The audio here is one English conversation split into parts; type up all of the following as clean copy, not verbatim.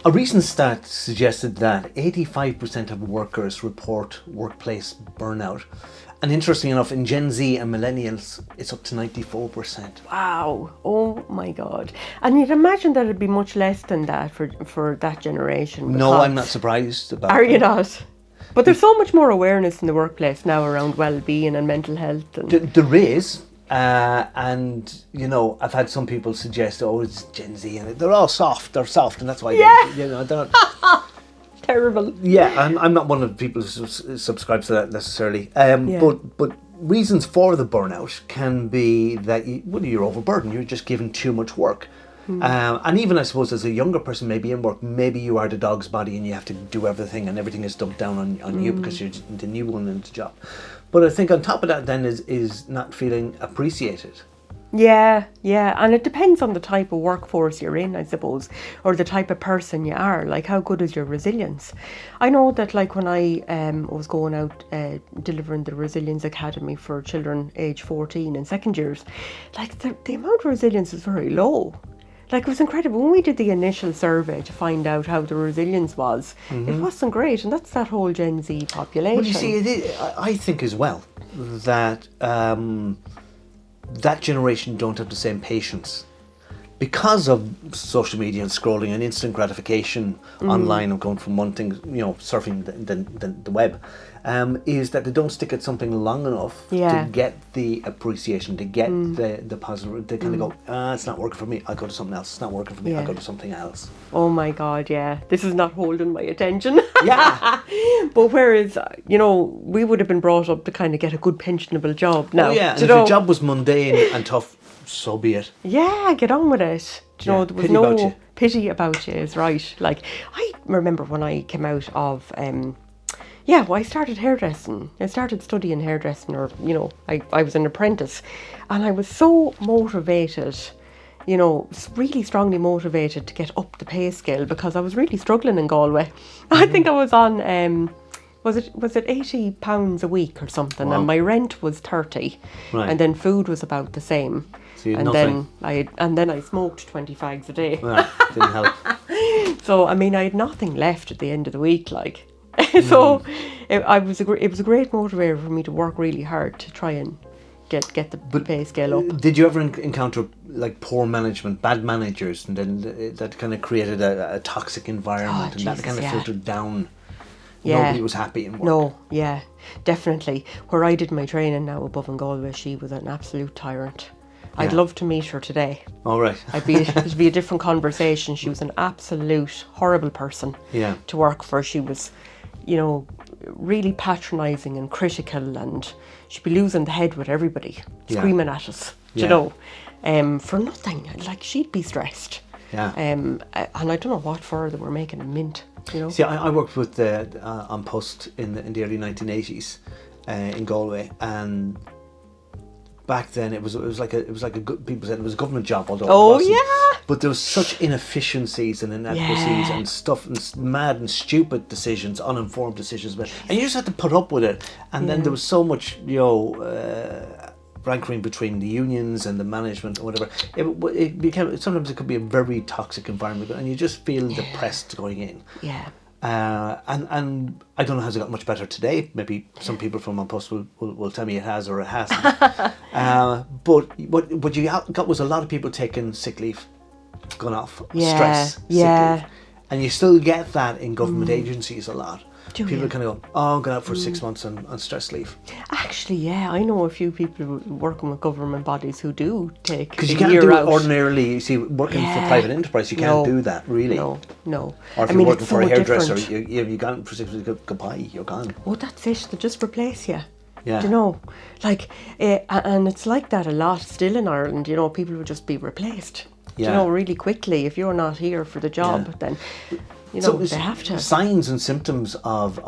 A recent stat suggested that 85% of workers report workplace burnout. And interestingly enough, in Gen Z and millennials, it's up to 94%. Wow. Oh my God. And you'd imagine that it'd be much less than that for that generation. No, I'm not surprised about Are that. you not? But there's so much more awareness in the workplace now around well-being and mental health. And There is. And, you know, I've had some people suggest, oh, it's Gen Z, and they're all soft. They're soft, and that's why, they, you know, they're not... Terrible. Yeah, I'm not one of the people who subscribes to that necessarily. But reasons for the burnout can be that you're overburdened. You're just given too much work. And even, I suppose, as a younger person, maybe in work, maybe you are the dog's body and you have to do everything and everything is dumped down on you because you're the new one in the job. But I think on top of that then is not feeling appreciated. Yeah, and it depends on the type of workforce you're in, I suppose, or the type of person you are. Like, how good is your resilience? I know that, like, when I was going out delivering the Resilience Academy for children age 14 in second years, like, the amount of resilience is very low. Like, it was incredible. When we did the initial survey to find out how the resilience was, it wasn't great. And that's that whole Gen Z population. Well, you see, I think as well that that generation don't have the same patience because of social media and scrolling and instant gratification online and going from one thing, you know, surfing the web, is that they don't stick at something long enough to get the appreciation, to get the positive. They kind of go, it's not working for me, I'll go to something else. It's not working for me, I'll go to something else. Oh my God, yeah. This is not holding my attention. Yeah. But whereas, you know, we would have been brought up to kind of get a good pensionable job now. Oh yeah, and if your job was mundane and tough, so be it. Yeah, get on with it. Do you know, there was pity no about you. pity about you, is right. Like, I remember when I came out of, I started hairdressing. I started studying hairdressing, or, you know, I was an apprentice. And I was so motivated, you know, really strongly motivated to get up the pay scale because I was really struggling in Galway. I think I was on... Was it £80 a week or something? Wow. And my rent was 30, and then food was about the same. So you had And then I smoked 20 fags a day. Well, didn't help. So I mean, I had nothing left at the end of the week, like. So it was a great motivator for me to work really hard to try and get the pay scale up. Did you ever encounter like poor management, bad managers, and then that kind of created a toxic environment, and that kind of filtered down? Yeah. Nobody was happy in work. No, yeah, definitely. Where I did my training now above in Galway, she was an absolute tyrant. I'd love to meet her today. All right. It'd be a different conversation. She was an absolute horrible person to work for. She was, you know, really patronising and critical, and she'd be losing the head with everybody, screaming at us, you know, for nothing. Like, she'd be stressed. Yeah. And I don't know what for, they were making a mint. You know? See, I worked with on Post in the early 1980s in Galway, and back then it was like a good, people said it was a government job, although it wasn't. But there was such inefficiencies and inadequacies and stuff, and mad and stupid decisions, uninformed decisions, and you just had to put up with it. And then there was so much, you know, rankling between the unions and the management or whatever. It became, sometimes it could be a very toxic environment, and you just feel depressed going in. Yeah. And I don't know, has it got much better today? Maybe some people from On Post will tell me it has or it hasn't. But what you got was a lot of people taking sick leave, gone off, stress, sick leave. And you still get that in government agencies a lot. People kind of go, I'm going out for 6 months on stress leave. Actually, yeah, I know a few people working with government bodies who do take because you can't do it ordinarily. You see, working for private enterprise, you can't do that, really. No. Or if you're working for a hairdresser, you're gone for 6 months, goodbye, you're gone. Oh, that's it, they just replace you. Yeah. Do you know, like, and it's like that a lot still in Ireland, you know, people would just be replaced, you know, really quickly. If you're not here for the job, then... You know, they have to. Signs and symptoms of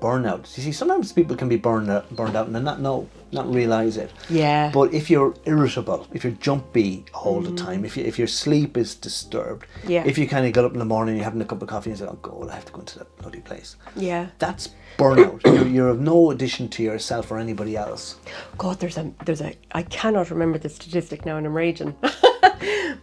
burnout. You see, sometimes people can be burned out and not realise it. Yeah. But if you're irritable, if you're jumpy all the time, if your sleep is disturbed, if you kind of get up in the morning, you're having a cup of coffee and say, oh God, I have to go into that bloody place. Yeah. That's burnout. You're of no addition to yourself or anybody else. God, there's a I cannot remember the statistic now and I'm raging.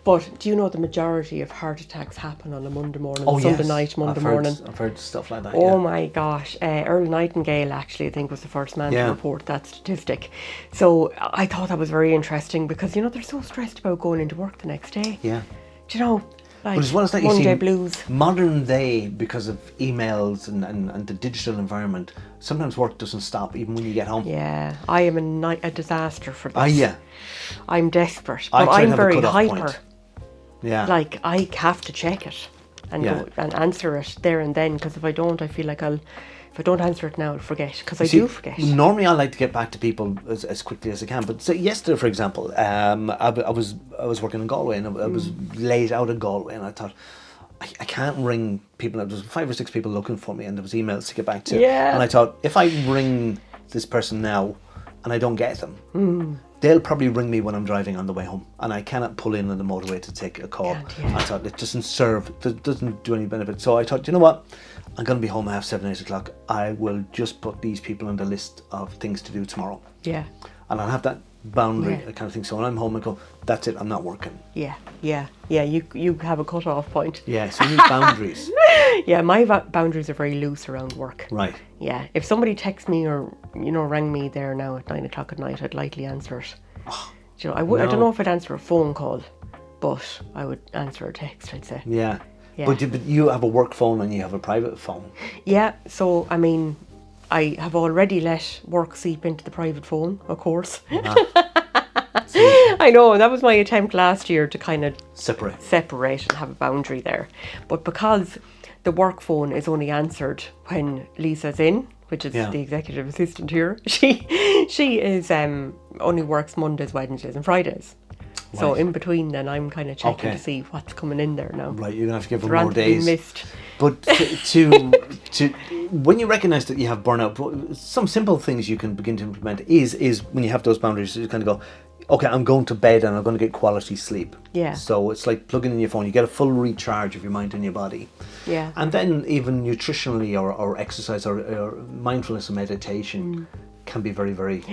But do you know the majority of heart attacks happen on a Monday morning, Oh, Sunday yes. night, Monday I've morning? I've heard stuff like that. Oh my gosh. Earl Nightingale actually, I think, was the first man to report that statistic. So I thought that was very interesting because, you know, they're so stressed about going into work the next day. Yeah. Do you know, like But as well as that, Monday blues. modern day, because of emails and the digital environment, sometimes work doesn't stop even when you get home. Yeah, I am a disaster for this. Yeah. I'm desperate, I but try to I'm have a very cut-off hyper. point. Yeah. Like, I have to check it and go and answer it there and then, because if I don't, I feel like if I don't answer it now, I'll forget, because I do forget. Normally, I like to get back to people as quickly as I can. But so yesterday, for example, I was working in Galway, and I was late out of Galway, and I thought, I can't ring people. There was 5 or 6 people looking for me, and there was emails to get back to. Yeah. And I thought, if I ring this person now, and I don't get them, they'll probably ring me when I'm driving on the way home, and I cannot pull in on the motorway to take a call. I thought it doesn't do any benefit. So I thought, you know what? I'm going to be home at 7, 8 o'clock. I will just put these people on the list of things to do tomorrow. Yeah. And I'll have that boundary kind of thing. So when I'm home, I go, that's it, I'm not working. Yeah. You have a cut-off point. Yeah, so you need boundaries. Yeah, my boundaries are very loose around work. Right. Yeah, if somebody texts me or, you know, rang me there now at 9 o'clock at night, I'd lightly answer it. Do you know, I don't know if I'd answer a phone call, but I would answer a text, I'd say. Yeah. Yeah. But you have a work phone and you have a private phone. Yeah, so, I mean, I have already let work seep into the private phone, of course. I know, that was my attempt last year to kind of separate and have a boundary there. But because the work phone is only answered when Lisa's in, which is the executive assistant here, she is only works Mondays, Wednesdays and Fridays. Right. So in between then I'm kind of checking to see what's coming in there now. Right, you're going to have to give her more days. Missed. But to when you recognise that you have burnout, some simple things you can begin to implement is when you have those boundaries, you kind of go, okay, I'm going to bed and I'm going to get quality sleep. Yeah. So it's like plugging in your phone. You get a full recharge of your mind and your body. Yeah. And then even nutritionally or exercise or mindfulness and meditation can be very, very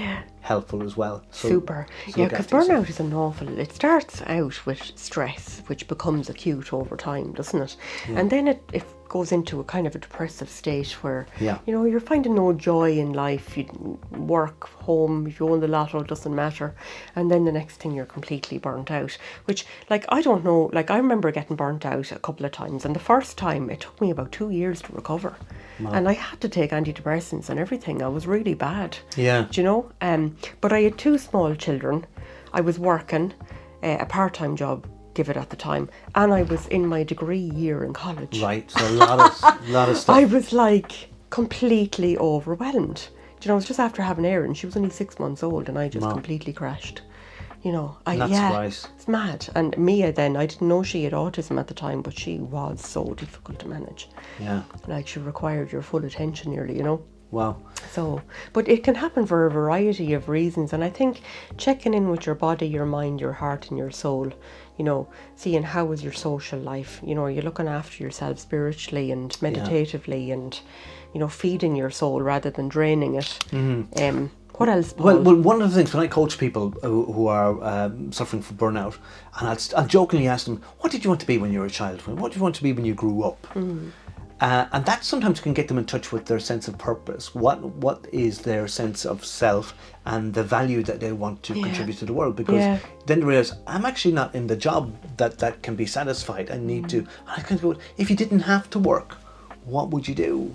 helpful as well. So, super. Yeah, because burnout is an awful... It starts out with stress, which becomes acute over time, doesn't it? Yeah. And then it goes into a kind of a depressive state where, you know, you're finding no joy in life. You work, home, if you own the lotto, it doesn't matter. And then the next thing you're completely burnt out, which, like, I don't know, like, I remember getting burnt out a couple of times, and the first time it took me about 2 years to recover. Wow. And I had to take antidepressants and everything. I was really bad. Yeah. Do you know? But I had 2 small children. I was working a part-time job, give it at the time, and I was in my degree year in college. Right, so a lot of stuff. I was like completely overwhelmed. Do you know, it was just after having Erin. She was only 6 months old, and I just completely crashed. You know, it's mad. And Mia then, I didn't know she had autism at the time, but she was so difficult to manage. Yeah. Like, she required your full attention nearly, you know. Wow. So, but it can happen for a variety of reasons, and I think checking in with your body, your mind, your heart and your soul, you know, seeing how is your social life, you know, are you looking after yourself spiritually and meditatively and, you know, feeding your soul rather than draining it. What else, Paul? Well, one of the things when I coach people who are suffering from burnout, and I'll jokingly ask them, what did you want to be when you were a child? What did you want to be when you grew up? And that sometimes can get them in touch with their sense of purpose. What is their sense of self and the value that they want to contribute to the world? Because then they realize, I'm actually not in the job that can be satisfied. I need to. And I kind of go, if you didn't have to work, what would you do?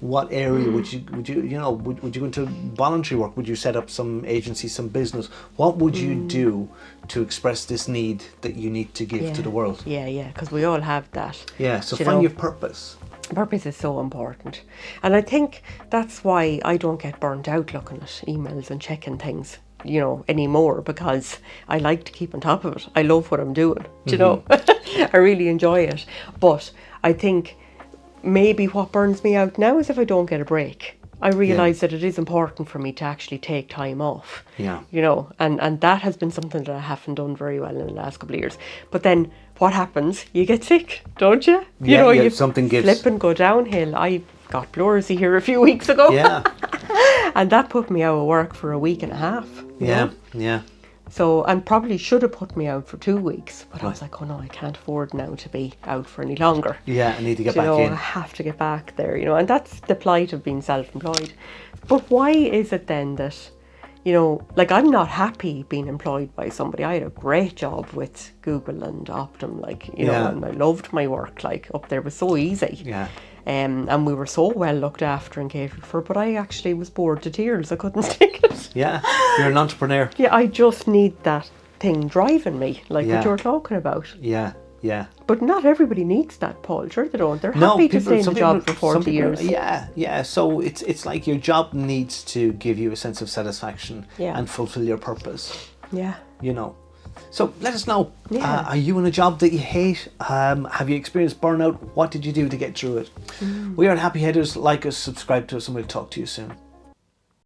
What area would you go into voluntary work? Would you set up some agency, some business? What would you do to express this need that you need to give to the world? Yeah, because we all have that. Yeah, so find your purpose. Purpose is so important. And I think that's why I don't get burnt out looking at emails and checking things, you know, anymore, because I like to keep on top of it. I love what I'm doing, you know. I really enjoy it. But I think maybe what burns me out now is if I don't get a break. I realise that it is important for me to actually take time off. Yeah. You know, and that has been something that I haven't done very well in the last couple of years. But then what happens? You get sick, don't you? You know, you something gives. Flip and go downhill. I got pleurisy here a few weeks ago. Yeah. And that put me out of work for a week and a half. Yeah, yeah. So, and probably should have put me out for 2 weeks, but I was like, oh no, I can't afford now to be out for any longer. Yeah, I need to get back I in. have to get back there, and that's the plight of being self-employed. But why is it then that, like, I'm not happy being employed by somebody. I had a great job with Google and Optum, like, and I loved my work, like, up there was so easy. Yeah. And we were so well looked after and catered for, but I actually was bored to tears. I couldn't stick it. Yeah, you're an entrepreneur. Yeah, I just need that thing driving me, like what you're talking about. Yeah, yeah. But not everybody needs that, Paul. Sure they don't. They're happy to stay in the job for 40 years. Yeah. So it's like your job needs to give you a sense of satisfaction and fulfill your purpose. Yeah. So let us know. Yeah. Are you in a job that you hate? Have you experienced burnout? What did you do to get through it? We are Happy Headers. Like us, subscribe to us, and we'll talk to you soon.